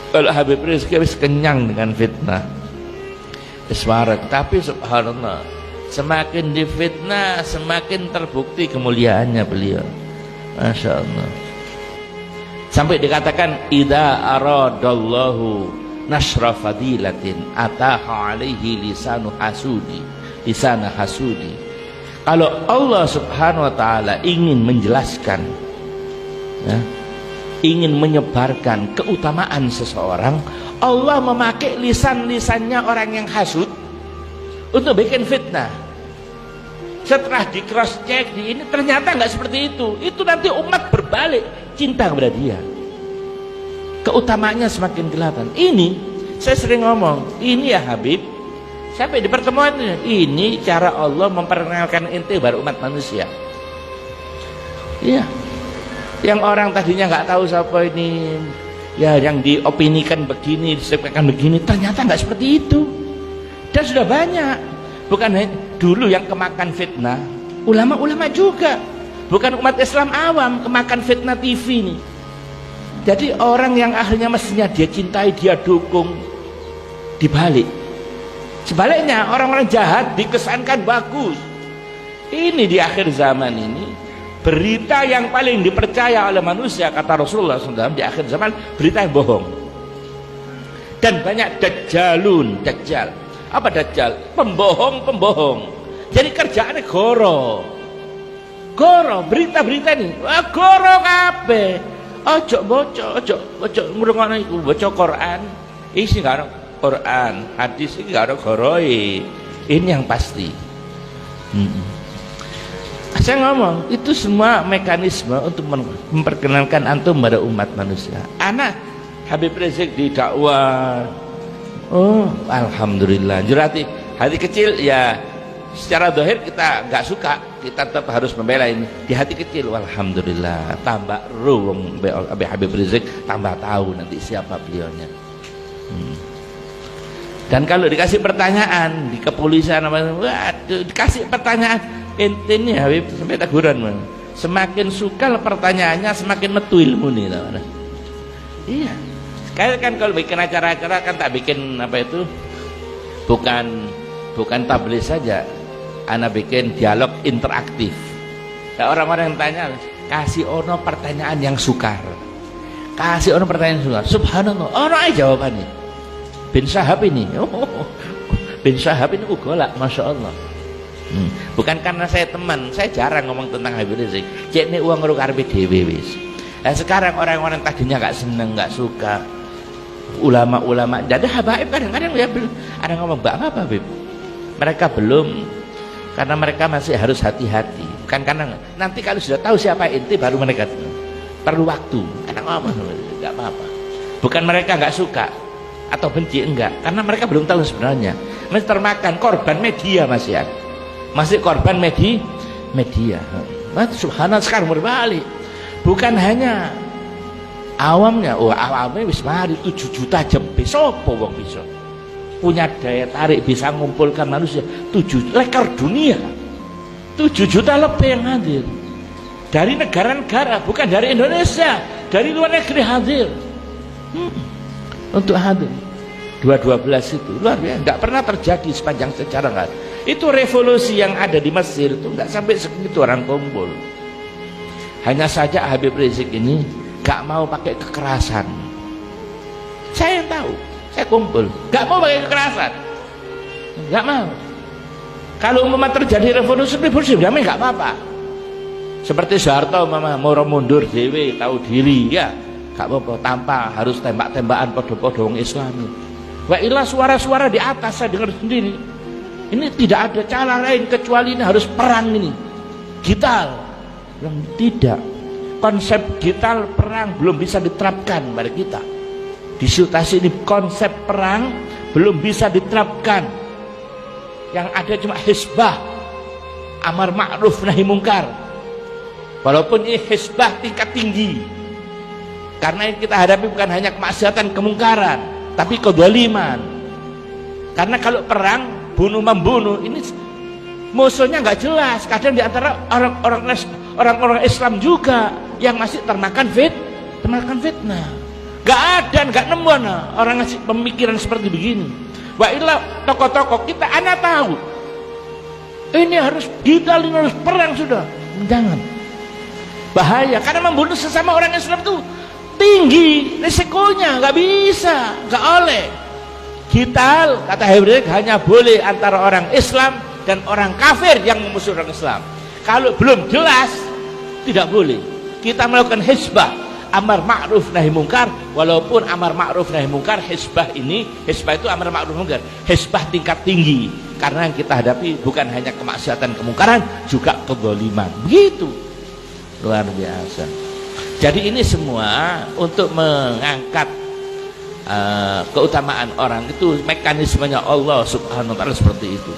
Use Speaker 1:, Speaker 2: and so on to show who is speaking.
Speaker 1: Kalau Habib Rizki wis kenyang dengan fitnah, wis wareg. Tapi subhanallah, semakin difitnah semakin terbukti kemuliaannya beliau. Masya Allah. Sampai dikatakan idza aradallahu nasra fadilatin ataha alaihi lisanu hasudi, lisana hasudi. Kalau Allah subhanahu wa ta'ala ingin menjelaskan, ya, ingin menyebarkan keutamaan seseorang, Allah memakai lisan-lisannya orang yang hasud untuk bikin fitnah. Setelah di cross check di ini ternyata nggak seperti itu nanti umat berbalik cinta kepada dia, keutamaannya semakin kelihatan. Ini saya sering ngomong, ini ya Habib, sampai di pertemuan ini cara Allah memperkenalkan ente baru umat manusia. Iya, yang orang tadinya nggak tahu siapa ini, ya yang diopinikan begini, disampaikan begini, ternyata nggak seperti itu. Dan sudah banyak, bukan dulu yang kemakan fitnah, ulama-ulama juga, bukan umat Islam awam kemakan fitnah TV nih. Jadi orang yang akhirnya mestinya dia cintai, dia dukung, dibalik. Sebaliknya orang-orang jahat dikesankan bagus. Ini di akhir zaman ini berita yang paling dipercaya oleh manusia, kata Rasulullah SAW, di akhir zaman berita yang bohong. Dan banyak dajjalun, dajjal. Apa dajjal? Pembohong. Jadi kerjaannya goro berita-berita ini, wah goro kabeh. Ojo ngrungokno iku, baca Quran isi karo Quran, hadis iki karo goroe. Ini yang pasti. Saya ngomong itu semua mekanisme untuk memperkenalkan antum pada umat manusia. Anak Habib Rizik didakwah, oh alhamdulillah, jurati hati kecil ya. Secara zahir kita nggak suka, kita tetap harus membela ini. Di hati kecil, alhamdulillah, tambah ruang Habib Rizik, tambah tahu nanti siapa beliaunya. Dan kalau dikasih pertanyaan di kepolisian, waduh, dikasih pertanyaan, ente nih Habib sampai teguran, semakin suka pertanyaannya, semakin metu ilmu nih, tahu. Iya, kayak kan kalau bikin acara-acara kan tak bikin apa itu, bukan tablis saja. Ana bikin dialog interaktif. Nah, orang-orang yang tanya, kasih ono pertanyaan yang sukar. Kasih ono pertanyaan yang sukar. Subhanallah, ono aja jawabannya. Bin Syahab ini, Bin Syahab ini ugolak, masya Allah. Bukan karena saya teman, saya jarang ngomong tentang Habib Rizik. Cek nih uang ngeruk karpe dewe wis. Nah, sekarang orang-orang tadinya nggak seneng, nggak suka, ulama-ulama. Jadi habaib kadang-kadang ya ada ngomong apa Habib. Mereka belum. Karena mereka masih harus hati-hati. Bukan karena nanti kalau sudah tahu siapa inti baru mereka perlu waktu. Karena ngomong nggak apa-apa. Bukan mereka nggak suka atau benci, enggak. Karena mereka belum tahu sebenarnya. Masih termakan korban media masih ya. Masih korban media. Subhanallah sekarang berbalik. Bukan hanya awamnya. Oh awamnya wis mari 7 juta jempe. Sopo wong bisa punya daya tarik bisa mengumpulkan manusia 7 rekor dunia, 7 juta lebih yang hadir dari negara-negara, bukan dari Indonesia, dari luar negeri hadir untuk hadir. 2012 itu luar biasa, nggak pernah terjadi sepanjang sejarah kan. Itu revolusi yang ada di Mesir itu nggak sampai segitu orang kumpul. Hanya saja Habib Rizik ini nggak mau pakai kekerasan. Saya yang tahu, saya kumpul, nggak mau pakai kekerasan, nggak mau. Kalau umpama terjadi revolusi damai nggak apa-apa. Seperti Soeharto mau mundur dewe, tahu diri ya, nggak apa-apa, tanpa harus tembak-tembakan podo-podo wong Islami. Wa ilah suara-suara di atas saya dengar sendiri. Ini tidak ada cara lain kecuali ini harus perang ini, gital. Yang tidak, konsep gital perang belum bisa diterapkan pada kita. Di situasi ini konsep perang belum bisa diterapkan. Yang ada cuma hisbah, amar ma'ruf nahi mungkar. Walaupun ini hisbah tingkat tinggi, karena yang kita hadapi bukan hanya kemaksiatan, kemungkaran, tapi kedzaliman. Karena kalau perang bunuh membunuh ini musuhnya nggak jelas. Kadang di antara orang-orang Islam juga yang masih termakan fitnah. Gak ada, gak nemu orang ngasih pemikiran seperti begini. Wa illa tokoh-tokoh kita anak tahu ini harus kita harus perang sudah. Jangan, bahaya, karena membunuh sesama orang Islam itu tinggi risikonya, nggak bisa, nggak oleh. Kita kata Hebrew hanya boleh antara orang Islam dan orang kafir yang memusuhi orang Islam. Kalau belum jelas tidak boleh kita melakukan hisbah, amar ma'ruf nahi mungkar. Walaupun amar ma'ruf nahi mungkar, hisbah itu amar ma'ruf mungkar, hisbah tingkat tinggi, karena yang kita hadapi bukan hanya kemaksiatan kemungkaran, juga kezaliman. Begitu luar biasa. Jadi ini semua untuk mengangkat keutamaan orang, itu mekanismenya Allah Subhanahu wa taala seperti itu.